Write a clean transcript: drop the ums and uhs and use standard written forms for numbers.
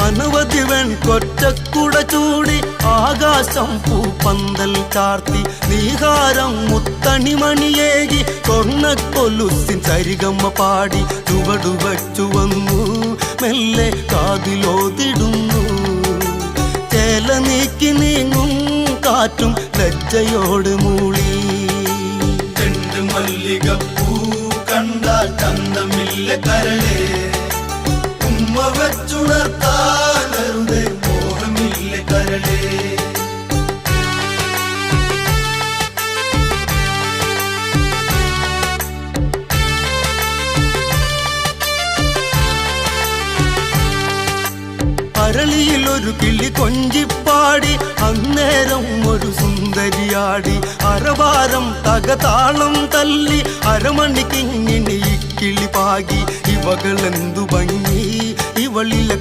അനവധി വെൺകൊറ്റക്കുട ചൂടി ആകാശം പൂപ്പന്തൽ ചാർത്തി നീഹാരം മുത്തണിമണിയേകി സ്വർണ്ണക്കൊലുസിൻ സരിഗമ്മ പാടി ചുവടുവച്ചു വന്നു മെല്ലെ കാതിലോതിടുന്നു ചേല നീക്കി നീങ്ങും കാറ്റും ലജ്ജയോട് മൂളി മല്ലികപ്പൂ കണ്ടാൽ ചന്തമില്ല കരളേ ഉമ്മ വെച്ചുണർത്താനരുതേ മോഹമില്ല കരളേ അരളിയിൽ ഒരു കിളി കൊഞ്ചിപ്പാടി അന്നേരം ഒരു സുന്ദരിയാടി അരവാരം തകതാളം തല്ലി അരമണിക്കിങ്ങിണി കിളി പാകി ഇവകളെന്തു ഭംഗി ഇവളിലെ